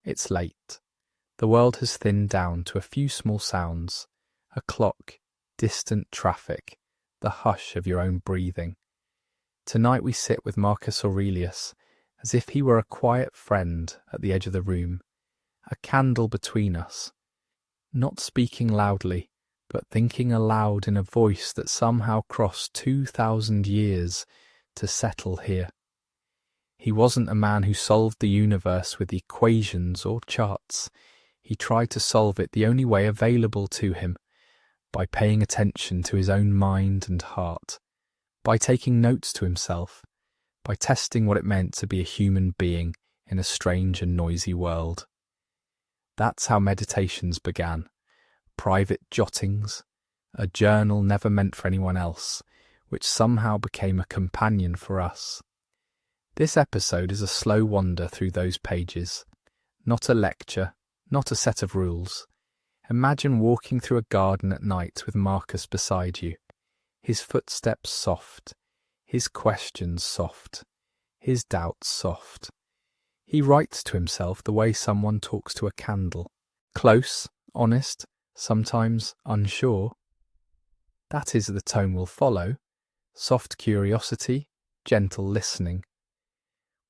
It's late. The world has thinned down to a few small sounds, a clock, distant traffic, the hush of your own breathing. Tonight we sit with Marcus Aurelius as if he were a quiet friend at the edge of the room, a candle between us, not speaking loudly, but thinking aloud in a voice that somehow crossed 2,000 years to settle here. He wasn't a man who solved the universe with equations or charts. He tried to solve it the only way available to him, by paying attention to his own mind and heart, by taking notes to himself, by testing what it meant to be a human being in a strange and noisy world. That's how meditations began. Private jottings, a journal never meant for anyone else, which somehow became a companion for us. This episode is a slow wander through those pages, not a lecture, not a set of rules. Imagine walking through a garden at night with Marcus beside you, his footsteps soft, his questions soft, his doubts soft. He writes to himself the way someone talks to a candle, close, honest, sometimes unsure. That is the tone we'll follow, soft curiosity, gentle listening.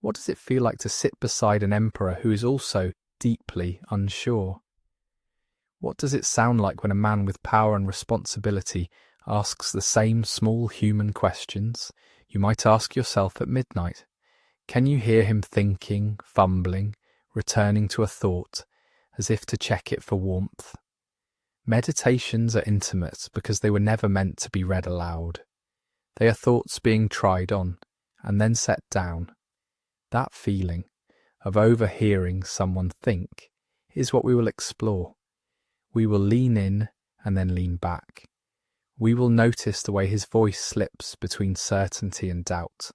What does it feel like to sit beside an emperor who is also deeply unsure? What does it sound like when a man with power and responsibility asks the same small human questions you might ask yourself at midnight? Can you hear him thinking, fumbling, returning to a thought, as if to check it for warmth? Meditations are intimate because they were never meant to be read aloud. They are thoughts being tried on and then set down. That feeling of overhearing someone think is what we will explore. We will lean in and then lean back. We will notice the way his voice slips between certainty and doubt,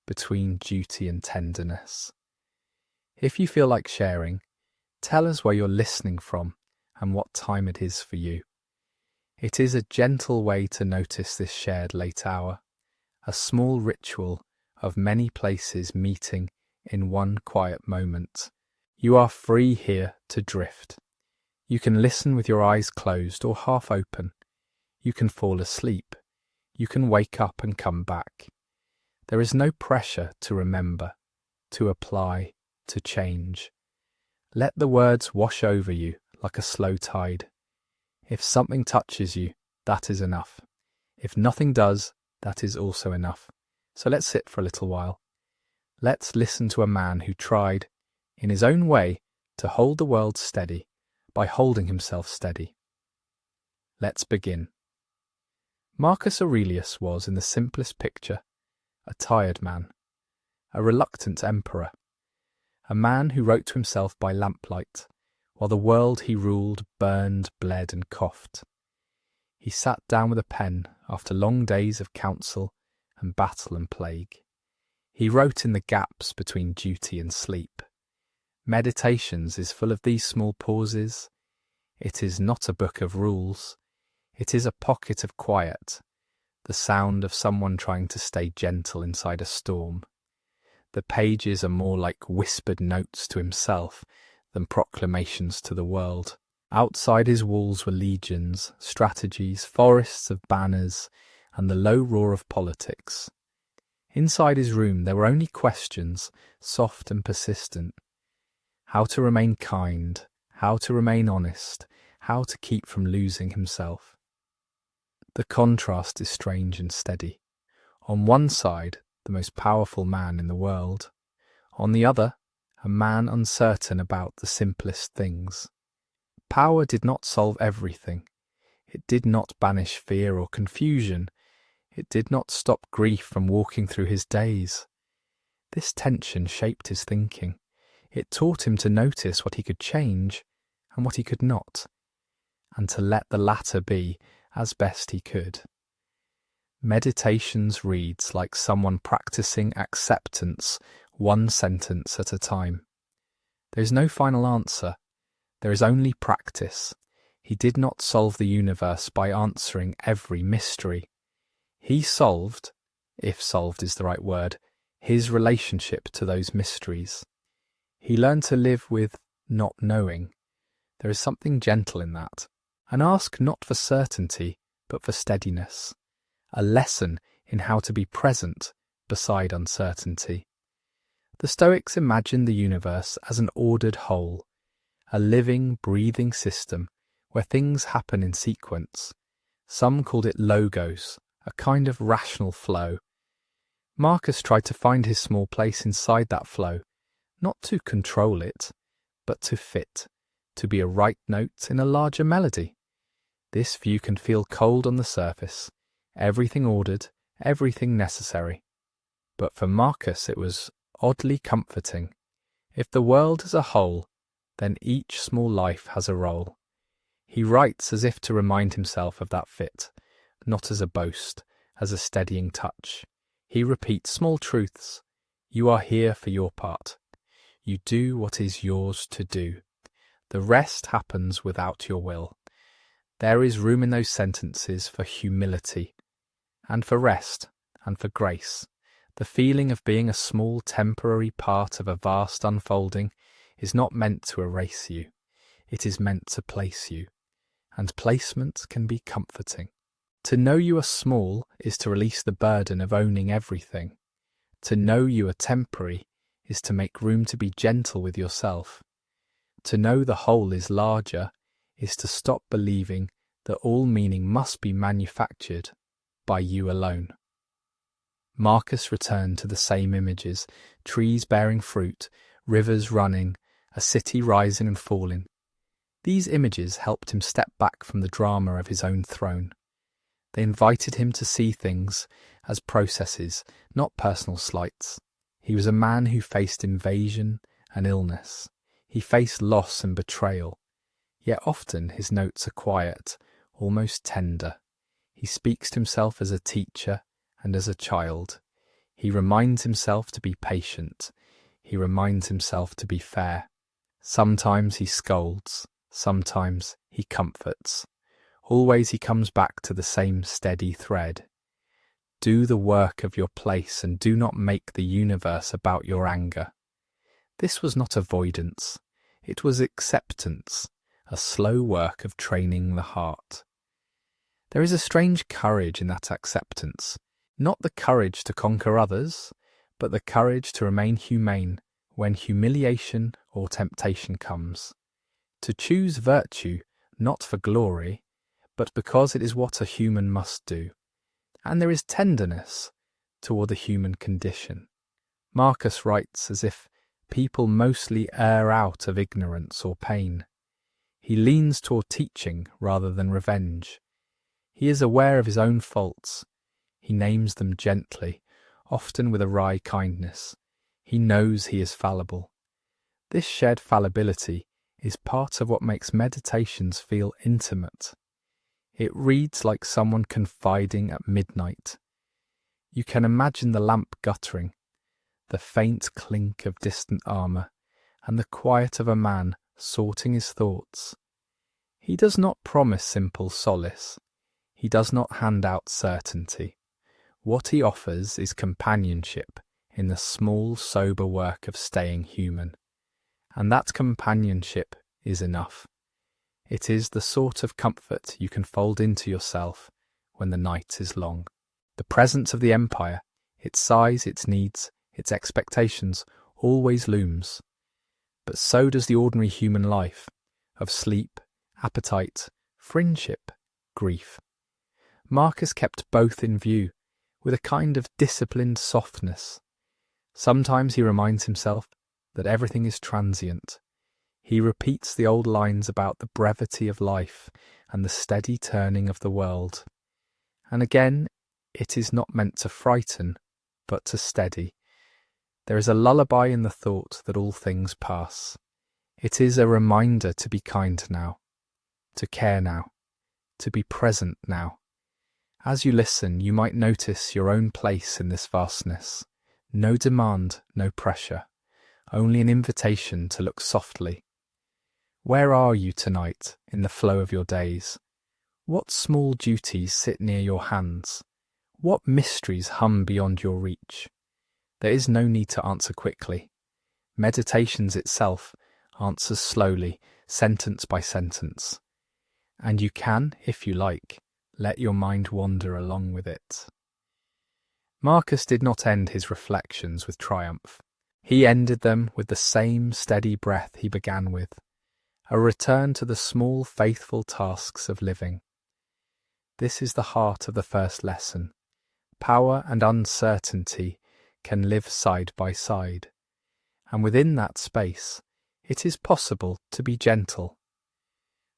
between duty and tenderness. If you feel like sharing, tell us where you're listening from and what time it is for you. It is a gentle way to notice this shared late hour, a small ritual of many places meeting in one quiet moment. You are free here to drift. You can listen with your eyes closed or half open. You can fall asleep. You can wake up and come back. There is no pressure to remember, to apply, to change. Let the words wash over you like a slow tide. If something touches you, that is enough. If nothing does, that is also enough. So let's sit for a little while. Let's listen to a man who tried, in his own way, to hold the world steady by holding himself steady. Let's begin. Marcus Aurelius was, in the simplest picture, a tired man, a reluctant emperor, a man who wrote to himself by lamplight, while the world he ruled burned, bled and coughed. He sat down with a pen after long days of counsel and battle and plague. He wrote in the gaps between duty and sleep. Meditations is full of these small pauses. It is not a book of rules. It is a pocket of quiet, the sound of someone trying to stay gentle inside a storm. The pages are more like whispered notes to himself than proclamations to the world. Outside his walls were legions, strategies, forests of banners, and the low roar of politics. Inside his room there were only questions, soft and persistent. How to remain kind, how to remain honest, how to keep from losing himself. The contrast is strange and steady. On one side, the most powerful man in the world. On the other, a man uncertain about the simplest things. Power did not solve everything. It did not banish fear or confusion. It did not stop grief from walking through his days. This tension shaped his thinking. It taught him to notice what he could change and what he could not, and to let the latter be as best he could. Meditations reads like someone practicing acceptance, one sentence at a time. There is no final answer. There is only practice. He did not solve the universe by answering every mystery. He solved, if solved is the right word, his relationship to those mysteries. He learned to live with not knowing. There is something gentle in that. And ask not for certainty, but for steadiness. A lesson in how to be present beside uncertainty. The Stoics imagined the universe as an ordered whole, a living, breathing system where things happen in sequence. Some called it logos, a kind of rational flow. Marcus tried to find his small place inside that flow, not to control it, but to fit, to be a right note in a larger melody. This view can feel cold on the surface, everything ordered, everything necessary. But for Marcus it was oddly comforting. If the world is a whole, then each small life has a role. He writes as if to remind himself of that fit, not as a boast, as a steadying touch. He repeats small truths. You are here for your part. You do what is yours to do. The rest happens without your will. There is room in those sentences for humility, and for rest, and for grace. The feeling of being a small temporary part of a vast unfolding is not meant to erase you. It is meant to place you. And placement can be comforting. To know you are small is to release the burden of owning everything. To know you are temporary is to make room to be gentle with yourself. To know the whole is larger is to stop believing that all meaning must be manufactured by you alone. Marcus returned to the same images, trees bearing fruit, rivers running, a city rising and falling. These images helped him step back from the drama of his own throne. They invited him to see things as processes, not personal slights. He was a man who faced invasion and illness. He faced loss and betrayal. Yet often his notes are quiet, almost tender. He speaks to himself as a teacher and as a child. He reminds himself to be patient. He reminds himself to be fair. Sometimes he scolds. Sometimes he comforts. Always he comes back to the same steady thread. Do the work of your place and do not make the universe about your anger. This was not avoidance. It was acceptance, a slow work of training the heart. There is a strange courage in that acceptance, not the courage to conquer others, but the courage to remain humane when humiliation or temptation comes. To choose virtue not for glory, but because it is what a human must do. And there is tenderness toward the human condition. Marcus writes as if people mostly err out of ignorance or pain. He leans toward teaching rather than revenge. He is aware of his own faults. He names them gently, often with a wry kindness. He knows he is fallible. This shared fallibility is part of what makes meditations feel intimate. It reads like someone confiding at midnight. You can imagine the lamp guttering, the faint clink of distant armour, and the quiet of a man sorting his thoughts. He does not promise simple solace. He does not hand out certainty. What he offers is companionship in the small, sober work of staying human. And that companionship is enough. It is the sort of comfort you can fold into yourself when the night is long. The presence of the empire, its size, its needs, its expectations, always looms. But so does the ordinary human life, of sleep, appetite, friendship, grief. Marcus kept both in view, with a kind of disciplined softness. Sometimes he reminds himself that everything is transient. He repeats the old lines about the brevity of life and the steady turning of the world. And again, it is not meant to frighten, but to steady. There is a lullaby in the thought that all things pass. It is a reminder to be kind now, to care now, to be present now. As you listen, you might notice your own place in this vastness. No demand, no pressure, only an invitation to look softly. Where are you tonight in the flow of your days? What small duties sit near your hands? What mysteries hum beyond your reach? There is no need to answer quickly. Meditations itself answers slowly, sentence by sentence. And you can, if you like, let your mind wander along with it. Marcus did not end his reflections with triumph. He ended them with the same steady breath he began with, a return to the small, faithful tasks of living. This is the heart of the first lesson. Power and uncertainty can live side by side, and within that space, it is possible to be gentle.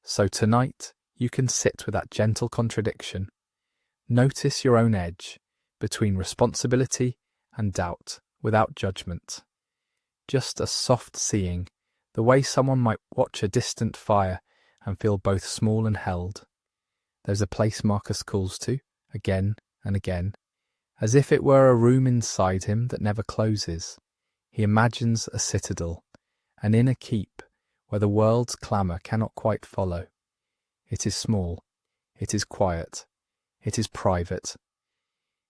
So tonight, you can sit with that gentle contradiction. Notice your own edge between responsibility and doubt without judgment. Just a soft seeing, the way someone might watch a distant fire and feel both small and held. There's a place Marcus calls to, again and again, as if it were a room inside him that never closes. He imagines a citadel, an inner keep where the world's clamour cannot quite follow. It is small, it is quiet, it is private.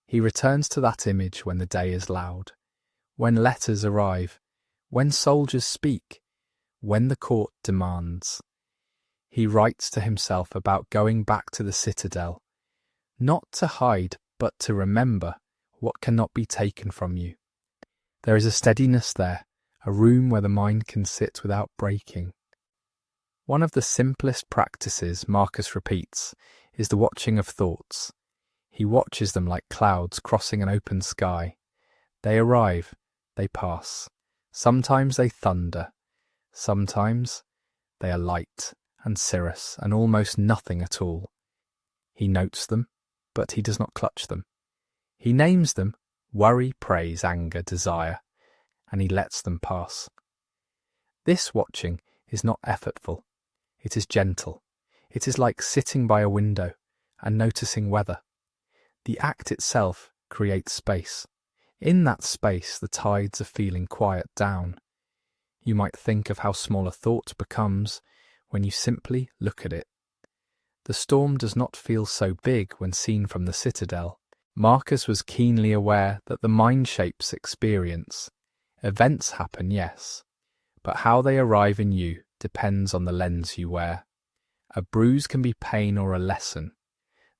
He returns to that image when the day is loud, when letters arrive, when soldiers speak, when the court demands. He writes to himself about going back to the citadel, not to hide but to remember what cannot be taken from you. There is a steadiness there, a room where the mind can sit without breaking. One of the simplest practices Marcus repeats is the watching of thoughts. He watches them like clouds crossing an open sky. They arrive, they pass. Sometimes they thunder. Sometimes they are light and cirrus and almost nothing at all. He notes them, but he does not clutch them. He names them worry, praise, anger, desire, and he lets them pass. This watching is not effortful. It is gentle. It is like sitting by a window and noticing weather. The act itself creates space. In that space, the tides of feeling quiet down. You might think of how small a thought becomes when you simply look at it. The storm does not feel so big when seen from the citadel. Marcus was keenly aware that the mind shapes experience. Events happen, yes, but how they arrive in you depends on the lens you wear. A bruise can be pain or a lesson.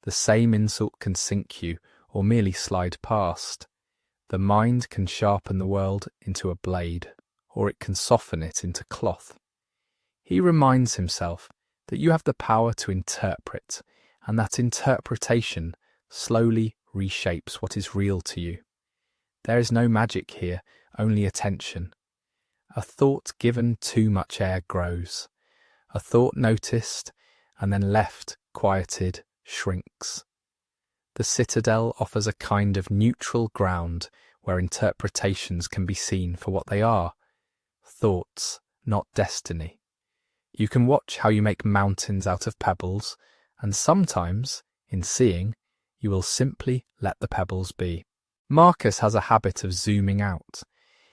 The same insult can sink you or merely slide past. The mind can sharpen the world into a blade, or it can soften it into cloth. He reminds himself that you have the power to interpret, and that interpretation slowly reshapes what is real to you. There is no magic here, only attention. A thought given too much air grows. A thought noticed and then left quieted shrinks. The citadel offers a kind of neutral ground where interpretations can be seen for what they are, thoughts, not destiny. You can watch how you make mountains out of pebbles, and sometimes, in seeing, you will simply let the pebbles be. Marcus has a habit of zooming out.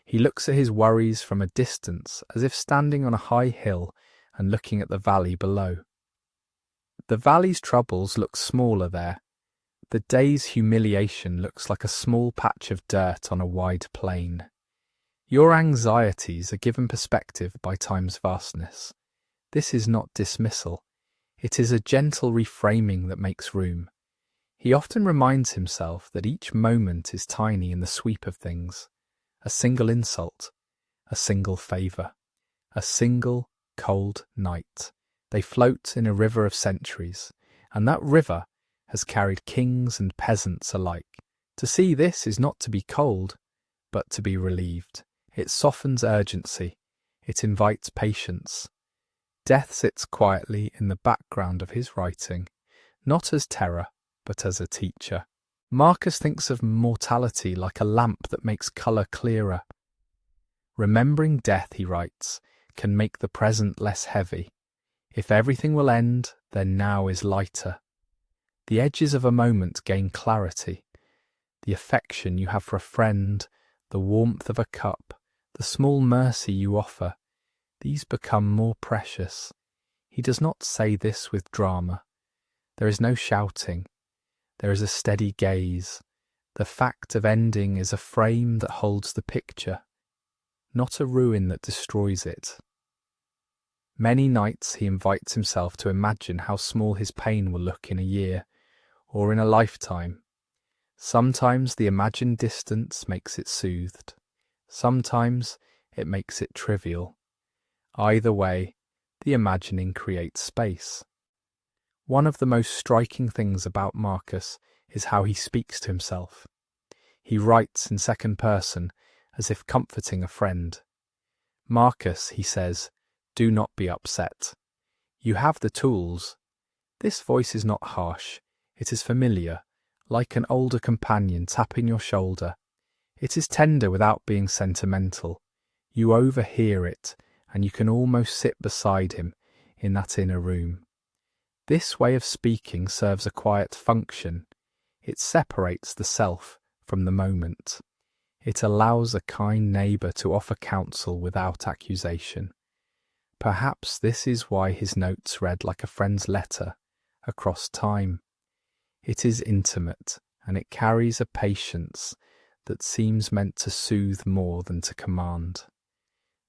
He looks at his worries from a distance as if standing on a high hill and looking at the valley below. The valley's troubles look smaller there. The day's humiliation looks like a small patch of dirt on a wide plain. Your anxieties are given perspective by time's vastness. This is not dismissal. It is a gentle reframing that makes room. He often reminds himself that each moment is tiny in the sweep of things. A single insult, a single favour, a single cold night. They float in a river of centuries, and that river has carried kings and peasants alike. To see this is not to be cold, but to be relieved. It softens urgency. It invites patience. Death sits quietly in the background of his writing, not as terror, but as a teacher. Marcus thinks of mortality like a lamp that makes colour clearer. Remembering death, he writes, can make the present less heavy. If everything will end, then now is lighter. The edges of a moment gain clarity. The affection you have for a friend, the warmth of a cup, the small mercy you offer, these become more precious. He does not say this with drama. There is no shouting. There is a steady gaze. The fact of ending is a frame that holds the picture, not a ruin that destroys it. Many nights he invites himself to imagine how small his pain will look in a year or in a lifetime. Sometimes the imagined distance makes it soothed. Sometimes it makes it trivial. Either way, the imagining creates space. One of the most striking things about Marcus is how he speaks to himself. He writes in second person as if comforting a friend. Marcus, he says, do not be upset. You have the tools. This voice is not harsh. It is familiar, like an older companion tapping your shoulder. It is tender without being sentimental. You overhear it, and you can almost sit beside him in that inner room. This way of speaking serves a quiet function. It separates the self from the moment. It allows a kind neighbour to offer counsel without accusation. Perhaps this is why his notes read like a friend's letter across time. It is intimate, and it carries a patience that seems meant to soothe more than to command.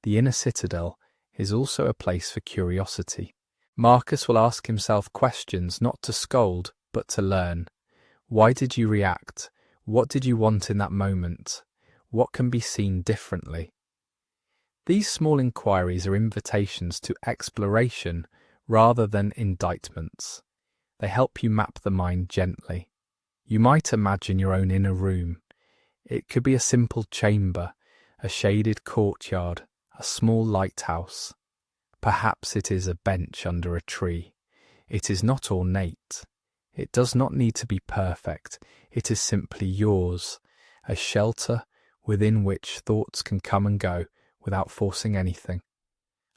The inner citadel is also a place for curiosity. Marcus will ask himself questions not to scold, but to learn. Why did you react? What did you want in that moment? What can be seen differently? These small inquiries are invitations to exploration rather than indictments. They help you map the mind gently. You might imagine your own inner room. It could be a simple chamber, a shaded courtyard, a small lighthouse. Perhaps it is a bench under a tree. It is not ornate. It does not need to be perfect. It is simply yours, a shelter within which thoughts can come and go without forcing anything.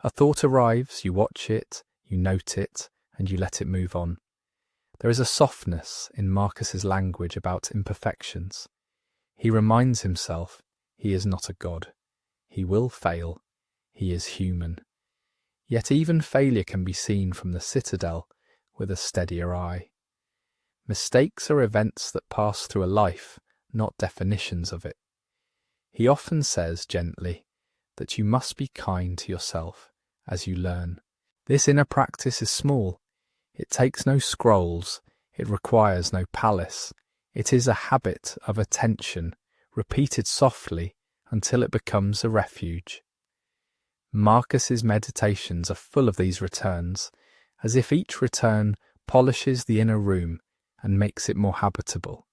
A thought arrives, you watch it, you note it, and you let it move on. There is a softness in Marcus's language about imperfections. He reminds himself he is not a god. He will fail. He is human. Yet even failure can be seen from the citadel with a steadier eye. Mistakes are events that pass through a life, not definitions of it. He often says gently that you must be kind to yourself as you learn. This inner practice is small. It takes no scrolls. It requires no palace. It is a habit of attention, repeated softly until it becomes a refuge. Marcus's meditations are full of these returns, as if each return polishes the inner room and makes it more habitable.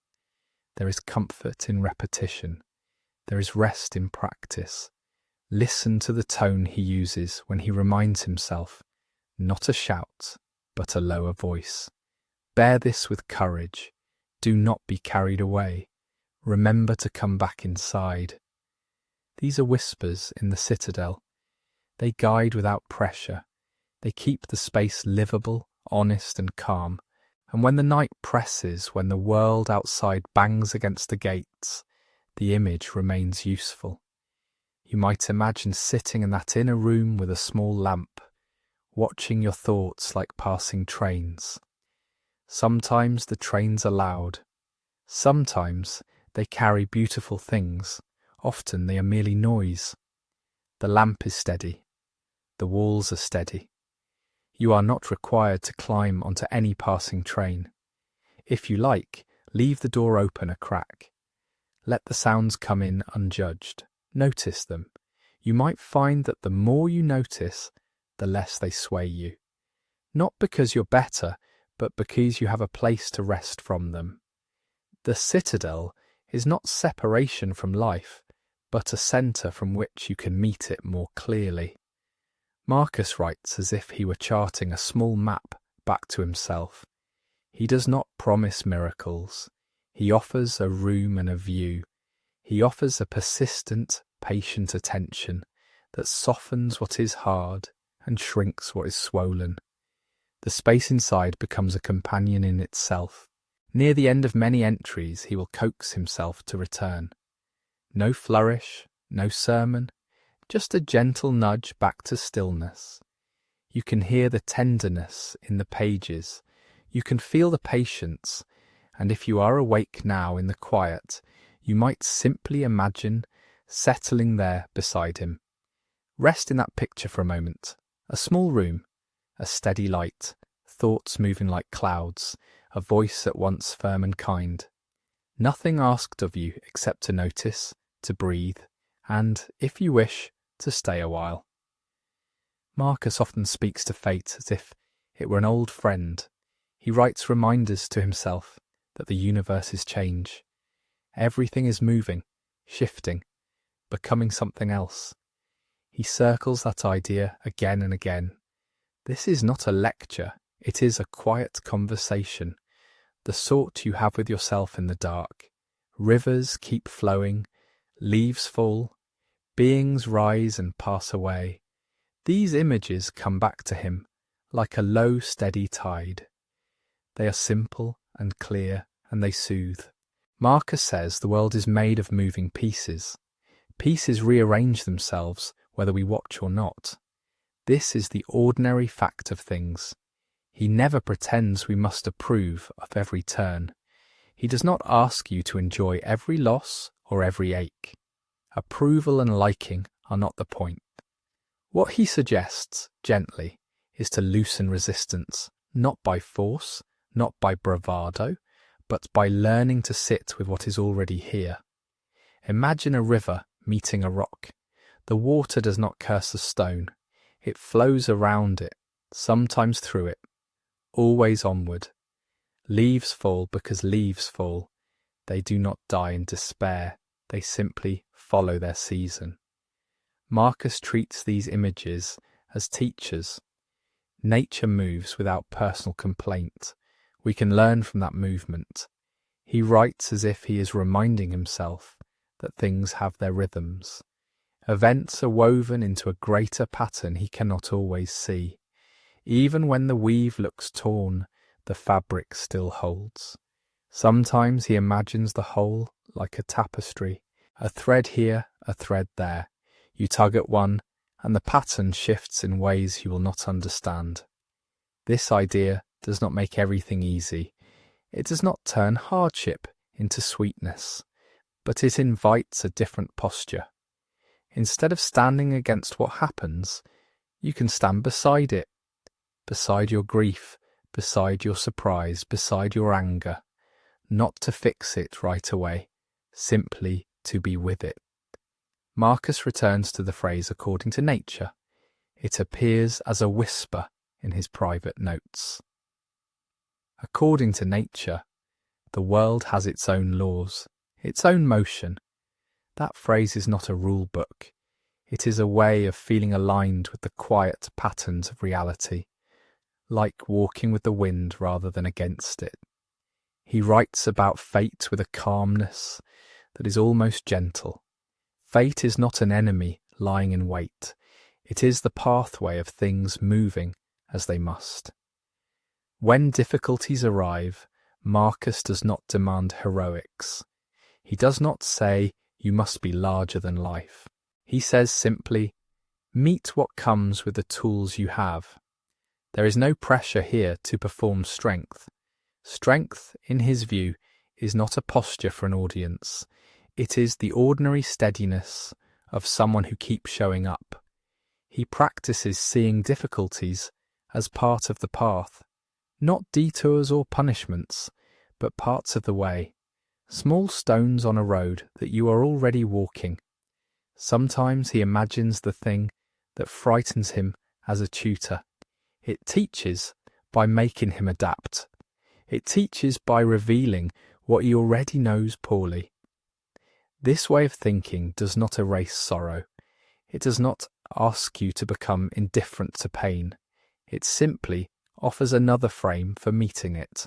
There is comfort in repetition. There is rest in practice. Listen to the tone he uses when he reminds himself, not a shout, but a lower voice. Bear this with courage. Do not be carried away. Remember to come back inside. These are whispers in the citadel. They guide without pressure. They keep the space livable, honest and calm. And when the night presses, when the world outside bangs against the gates, the image remains useful. You might imagine sitting in that inner room with a small lamp, watching your thoughts like passing trains. Sometimes the trains are loud. Sometimes they carry beautiful things. Often they are merely noise. The lamp is steady. The walls are steady. You are not required to climb onto any passing train. If you like, leave the door open a crack. Let the sounds come in unjudged. Notice them. You might find that the more you notice, the less they sway you. Not because you're better, but because you have a place to rest from them. The citadel is not separation from life, but a centre from which you can meet it more clearly. Marcus writes as if he were charting a small map back to himself. He does not promise miracles. He offers a room and a view. He offers a persistent, patient attention that softens what is hard and shrinks what is swollen. The space inside becomes a companion in itself. Near the end of many entries, he will coax himself to return. No flourish, no sermon, just a gentle nudge back to stillness. You can hear the tenderness in the pages. You can feel the patience, and if you are awake now in the quiet, you might simply imagine settling there beside him. Rest in that picture for a moment. A small room, a steady light, thoughts moving like clouds, a voice at once firm and kind. Nothing asked of you except to notice, to breathe, and, if you wish, to stay a while. Marcus often speaks to fate as if it were an old friend. He writes reminders to himself that the universe is change. Everything is moving, shifting, becoming something else. He circles that idea again and again. This is not a lecture, it is a quiet conversation, the sort you have with yourself in the dark. Rivers keep flowing, leaves fall, beings rise and pass away. These images come back to him like a low, steady tide. They are simple and clear, and they soothe. Marcus says the world is made of moving pieces. Pieces rearrange themselves whether we watch or not. This is the ordinary fact of things. He never pretends we must approve of every turn. He does not ask you to enjoy every loss or every ache. Approval and liking are not the point. What he suggests, gently, is to loosen resistance, not by force, not by bravado, but by learning to sit with what is already here. Imagine a river meeting a rock. The water does not curse the stone. It flows around it, sometimes through it, always onward. Leaves fall because leaves fall. They do not die in despair. They simply follow their season. Marcus treats these images as teachers. Nature moves without personal complaint. We can learn from that movement. He writes as if he is reminding himself that things have their rhythms. Events are woven into a greater pattern he cannot always see. Even when the weave looks torn, the fabric still holds. Sometimes he imagines the whole like a tapestry, a thread here, a thread there. You tug at one, and the pattern shifts in ways you will not understand. This idea does not make everything easy. It does not turn hardship into sweetness, but it invites a different posture. Instead of standing against what happens, you can stand beside it, beside your grief, beside your surprise, beside your anger, not to fix it right away, simply to be with it. Marcus returns to the phrase according to nature. It appears as a whisper in his private notes. According to nature, the world has its own laws, its own motion. That phrase is not a rule book. It is a way of feeling aligned with the quiet patterns of reality, like walking with the wind rather than against it. He writes about fate with a calmness that is almost gentle. Fate is not an enemy lying in wait. It is the pathway of things moving as they must. When difficulties arrive, Marcus does not demand heroics. He does not say, you must be larger than life. He says simply, meet what comes with the tools you have. There is no pressure here to perform strength. Strength, in his view, is not a posture for an audience. It is the ordinary steadiness of someone who keeps showing up. He practices seeing difficulties as part of the path, not detours or punishments, but parts of the way, small stones on a road that you are already walking. Sometimes he imagines the thing that frightens him as a tutor. It teaches by making him adapt. It teaches by revealing what he already knows poorly. This way of thinking does not erase sorrow. It does not ask you to become indifferent to pain. It simply offers another frame for meeting it.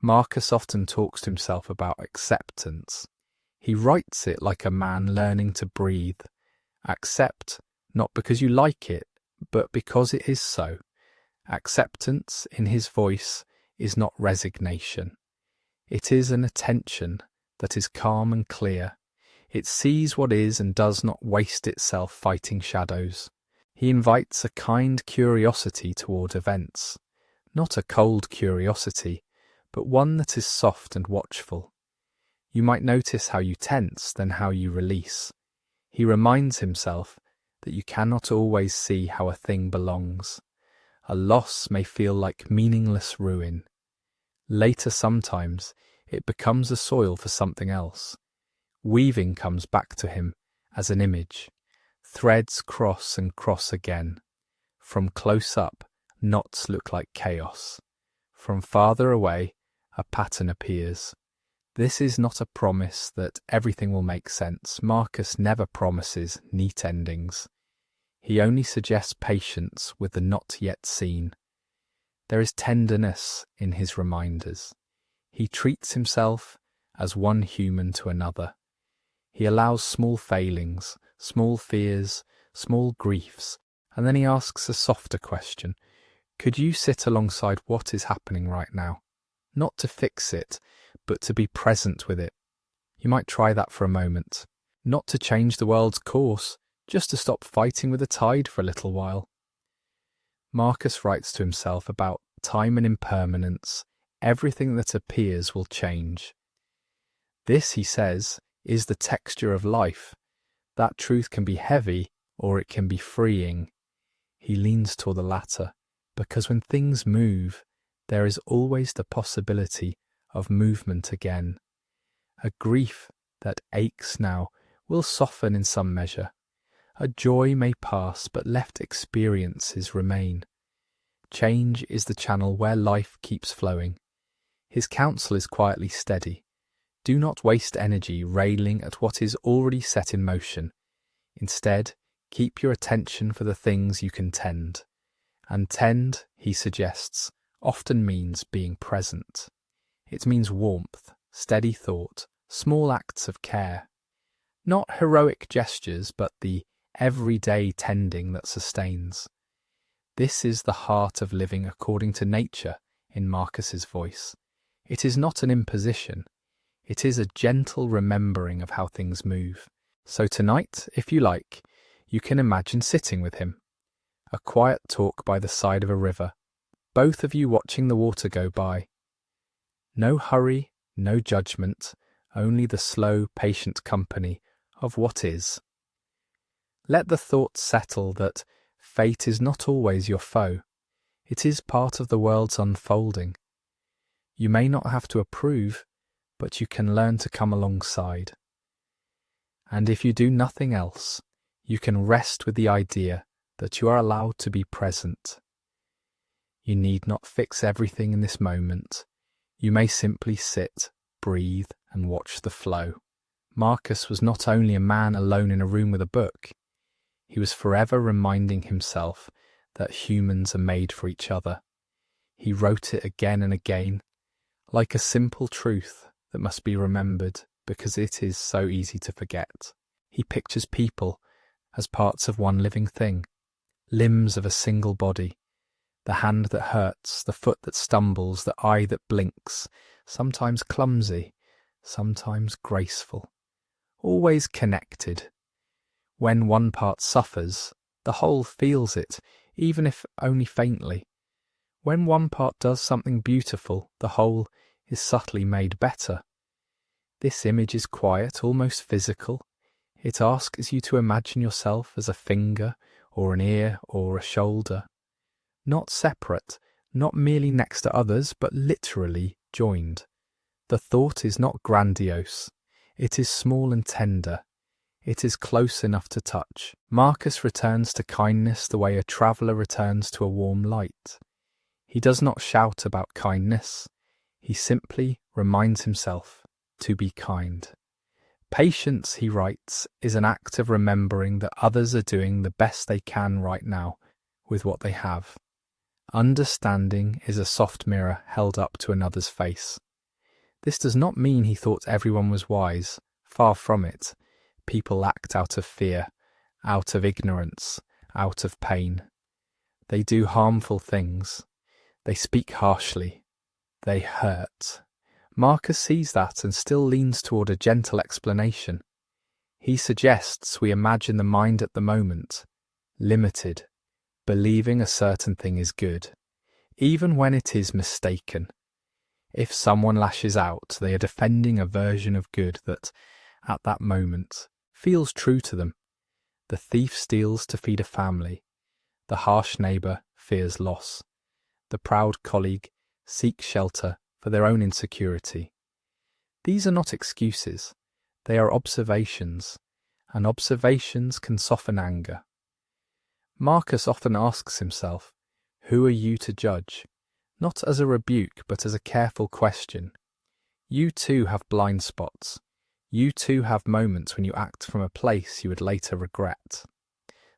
Marcus often talks to himself about acceptance. He writes it like a man learning to breathe. Accept, not because you like it, but because it is so. Acceptance, in his voice, is not resignation. It is an attention that is calm and clear. It sees what is and does not waste itself fighting shadows. He invites a kind curiosity toward events, not a cold curiosity, but one that is soft and watchful. You might notice how you tense, then how you release. He reminds himself that you cannot always see how a thing belongs. A loss may feel like meaningless ruin. Later sometimes it becomes a soil for something else. Weaving comes back to him as an image. Threads cross and cross again. From close up, knots look like chaos. From farther away, a pattern appears. This is not a promise that everything will make sense. Marcus never promises neat endings. He only suggests patience with the not yet seen. There is tenderness in his reminders. He treats himself as one human to another. He allows small failings, small fears, small griefs, and then he asks a softer question. Could you sit alongside what is happening right now? Not to fix it, but to be present with it. You might try that for a moment. Not to change the world's course, just to stop fighting with the tide for a little while. Marcus writes to himself about time and impermanence. Everything that appears will change. This, he says, is the texture of life. That truth can be heavy or it can be freeing. He leans toward the latter, because when things move, there is always the possibility of movement again. A grief that aches now will soften in some measure. A joy may pass, but left experiences remain. Change is the channel where life keeps flowing. His counsel is quietly steady. Do not waste energy railing at what is already set in motion. Instead, keep your attention for the things you can tend. And tend, he suggests, often means being present. It means warmth, steady thought, small acts of care. Not heroic gestures, but the everyday tending that sustains. This is the heart of living according to nature, in Marcus's voice. It is not an imposition. It is a gentle remembering of how things move. So tonight, if you like, you can imagine sitting with him. A quiet talk by the side of a river, both of you watching the water go by. No hurry, no judgment, only the slow, patient company of what is. Let the thought settle that fate is not always your foe. It is part of the world's unfolding. You may not have to approve, but you can learn to come alongside. And if you do nothing else, you can rest with the idea that you are allowed to be present. You need not fix everything in this moment. You may simply sit, breathe, and watch the flow. Marcus was not only a man alone in a room with a book. He was forever reminding himself that humans are made for each other. He wrote it again and again, like a simple truth that must be remembered because it is so easy to forget. He pictures people as parts of one living thing, limbs of a single body, the hand that hurts, the foot that stumbles, the eye that blinks, sometimes clumsy, sometimes graceful, always connected. When one part suffers, the whole feels it, even if only faintly. When one part does something beautiful, the whole is subtly made better. This image is quiet, almost physical. It asks you to imagine yourself as a finger or an ear or a shoulder. Not separate, not merely next to others, but literally joined. The thought is not grandiose. It is small and tender. It is close enough to touch. Marcus returns to kindness the way a traveller returns to a warm light. He does not shout about kindness. He simply reminds himself to be kind. Patience, he writes, is an act of remembering that others are doing the best they can right now with what they have. Understanding is a soft mirror held up to another's face. This does not mean he thought everyone was wise. Far from it. People act out of fear, out of ignorance, out of pain. They do harmful things. They speak harshly. They hurt. Marcus sees that and still leans toward a gentle explanation. He suggests we imagine the mind at the moment, limited, believing a certain thing is good, even when it is mistaken. If someone lashes out, they are defending a version of good that, at that moment, feels true to them. The thief steals to feed a family. The harsh neighbour fears loss. The proud colleague seeks shelter for their own insecurity. These are not excuses. They are observations, and observations can soften anger. Marcus often asks himself, "Who are you to judge?" Not as a rebuke, but as a careful question. You too have blind spots. You too have moments when you act from a place you would later regret.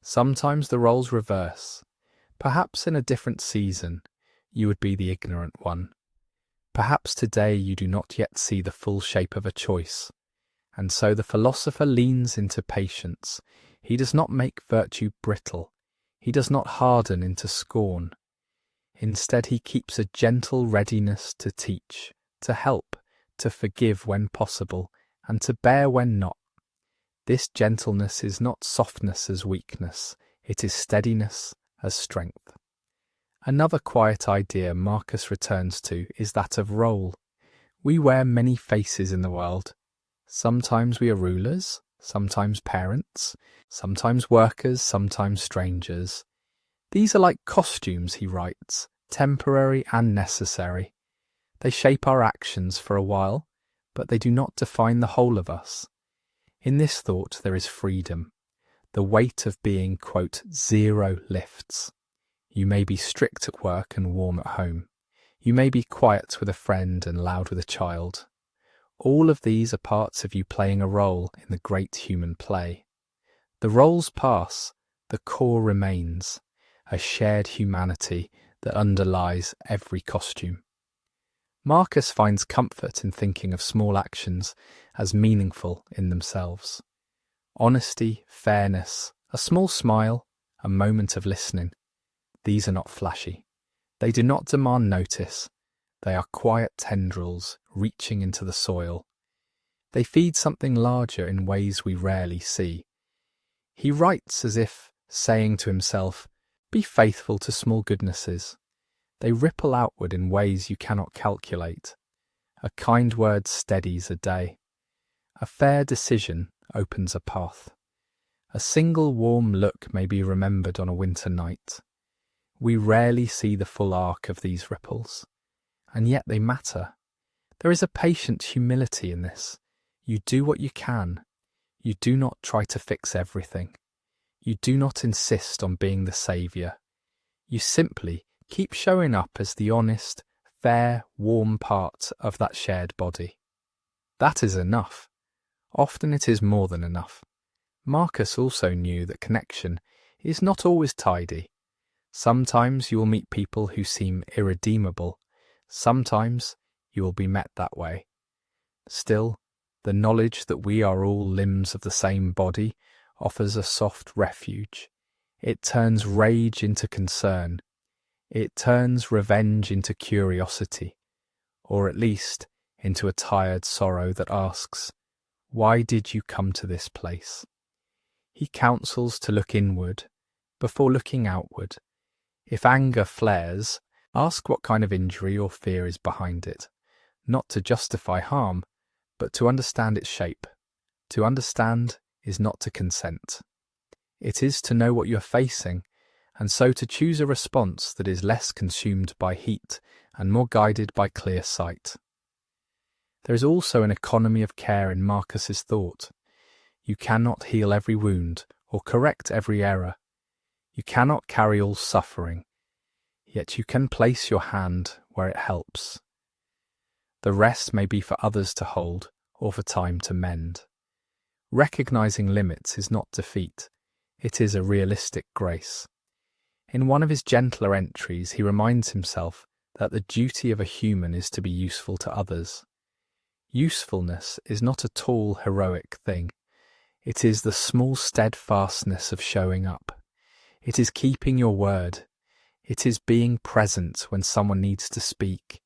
Sometimes the roles reverse. Perhaps in a different season, you would be the ignorant one. Perhaps today you do not yet see the full shape of a choice. And so the philosopher leans into patience. He does not make virtue brittle. He does not harden into scorn. Instead, he keeps a gentle readiness to teach, to help, to forgive when possible, and to bear when not. This gentleness is not softness as weakness, it is steadiness as strength. Another quiet idea Marcus returns to is that of role. We wear many faces in the world. Sometimes we are rulers, sometimes parents, sometimes workers, sometimes strangers. These are like costumes, he writes, temporary and necessary. They shape our actions for a while, but they do not define the whole of us. In this thought there is freedom. The weight of being, quote, zero lifts. You may be strict at work and warm at home. You may be quiet with a friend and loud with a child. All of these are parts of you playing a role in the great human play. The roles pass, the core remains, a shared humanity that underlies every costume. Marcus finds comfort in thinking of small actions as meaningful in themselves. Honesty, fairness, a small smile, a moment of listening. These are not flashy. They do not demand notice. They are quiet tendrils reaching into the soil. They feed something larger in ways we rarely see. He writes as if saying to himself, "Be faithful to small goodnesses." They ripple outward in ways you cannot calculate. A kind word steadies a day. A fair decision opens a path. A single warm look may be remembered on a winter night. We rarely see the full arc of these ripples, and yet they matter. There is a patient humility in this. You do what you can. You do not try to fix everything. You do not insist on being the saviour. You simply keep showing up as the honest, fair, warm part of that shared body. That is enough. Often it is more than enough. Marcus also knew that connection is not always tidy. Sometimes you will meet people who seem irredeemable. Sometimes you will be met that way. Still, the knowledge that we are all limbs of the same body offers a soft refuge. It turns rage into concern. It turns revenge into curiosity, or at least into a tired sorrow that asks, "Why did you come to this place?" He counsels to look inward before looking outward. If anger flares, ask what kind of injury or fear is behind it, not to justify harm, but to understand its shape. To understand is not to consent. It is to know what you are facing, and so to choose a response that is less consumed by heat and more guided by clear sight. There is also an economy of care in Marcus's thought. You cannot heal every wound or correct every error. You cannot carry all suffering, yet you can place your hand where it helps. The rest may be for others to hold or for time to mend. Recognizing limits is not defeat, it is a realistic grace. In one of his gentler entries, he reminds himself that the duty of a human is to be useful to others. Usefulness is not a tall, heroic thing. It is the small steadfastness of showing up. It is keeping your word. It is being present when someone needs to speak.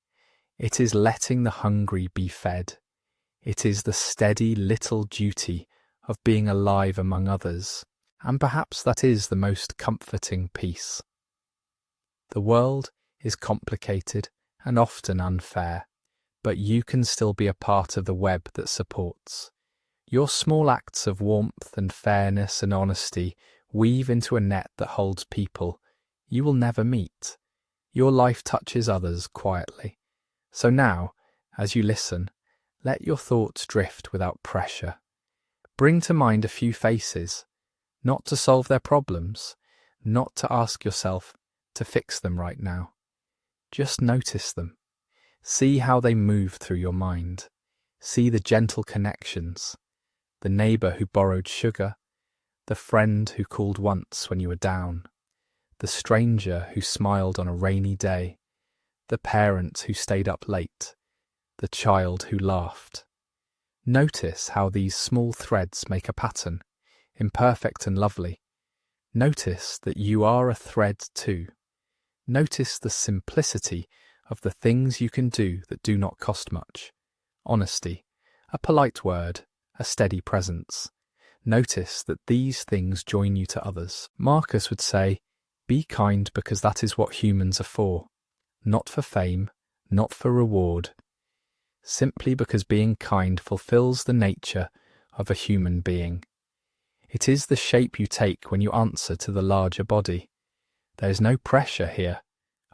It is letting the hungry be fed. It is the steady little duty of being alive among others. And perhaps that is the most comforting piece. The world is complicated and often unfair, but you can still be a part of the web that supports. Your small acts of warmth and fairness and honesty weave into a net that holds people you will never meet. Your life touches others quietly. So now, as you listen, let your thoughts drift without pressure. Bring to mind a few faces, not to solve their problems, not to ask yourself to fix them right now. Just notice them. See how they move through your mind. See the gentle connections. The neighbour who borrowed sugar, the friend who called once when you were down, the stranger who smiled on a rainy day, the parent who stayed up late, the child who laughed. Notice how these small threads make a pattern, imperfect and lovely. Notice that you are a thread too. Notice the simplicity of the things you can do that do not cost much. Honesty, a polite word, a steady presence. Notice that these things join you to others. Marcus would say, be kind because that is what humans are for. Not for fame, not for reward. Simply because being kind fulfills the nature of a human being. It is the shape you take when you answer to the larger body. There is no pressure here,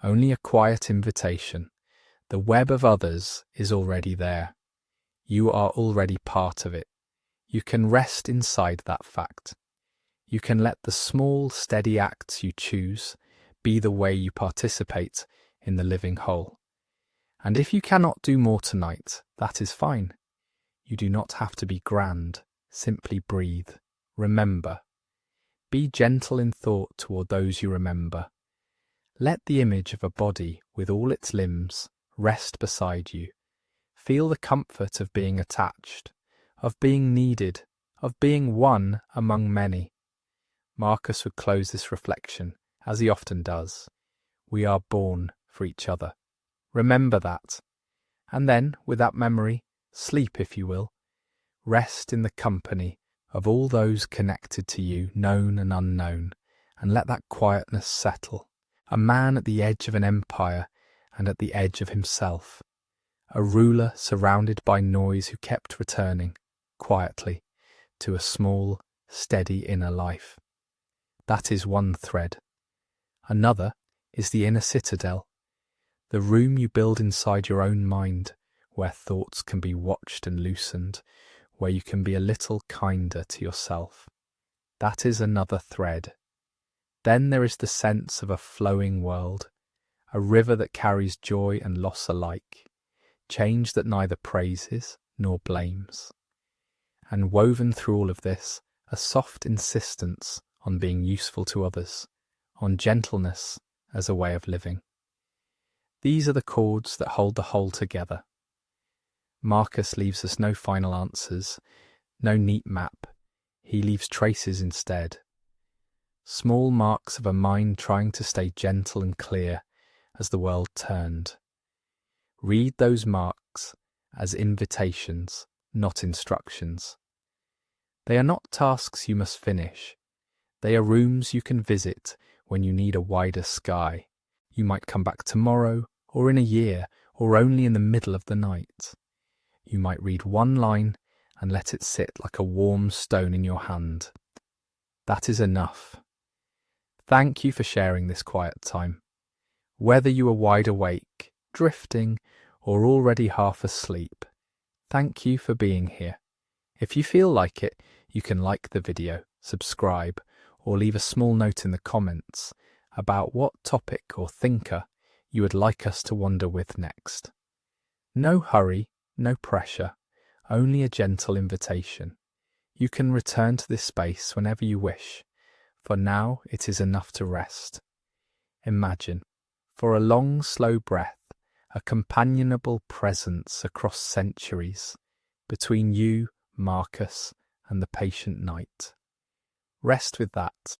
only a quiet invitation. The web of others is already there. You are already part of it. You can rest inside that fact. You can let the small, steady acts you choose be the way you participate in the living whole. And if you cannot do more tonight, that is fine. You do not have to be grand. Simply breathe. Remember. Be gentle in thought toward those you remember. Let the image of a body with all its limbs rest beside you. Feel the comfort of being attached, of being needed, of being one among many. Marcus would close this reflection, as he often does. We are born for each other. Remember that. And then, with that memory, sleep if you will. Rest in the company of all those connected to you, known and unknown, and let that quietness settle. A man at the edge of an empire and at the edge of himself. A ruler surrounded by noise who kept returning, quietly, to a small, steady inner life. That is one thread. Another is the inner citadel, the room you build inside your own mind, where thoughts can be watched and loosened, where you can be a little kinder to yourself. That is another thread. Then there is the sense of a flowing world, a river that carries joy and loss alike, change that neither praises nor blames. And woven through all of this, a soft insistence on being useful to others, on gentleness as a way of living. These are the chords that hold the whole together. Marcus leaves us no final answers, no neat map. He leaves traces instead. Small marks of a mind trying to stay gentle and clear as the world turned. Read those marks as invitations, not instructions. They are not tasks you must finish. They are rooms you can visit when you need a wider sky. You might come back tomorrow, or in a year, or only in the middle of the night. You might read one line and let it sit like a warm stone in your hand. That is enough. Thank you for sharing this quiet time. Whether you are wide awake, drifting, or already half asleep, thank you for being here. If you feel like it, you can like the video, subscribe, or leave a small note in the comments about what topic or thinker you would like us to wander with next. No hurry, no pressure, only a gentle invitation. You can return to this space whenever you wish. For now, it is enough to rest. Imagine, for a long, slow breath, a companionable presence across centuries between you, Marcus, and the patient night. Rest with that.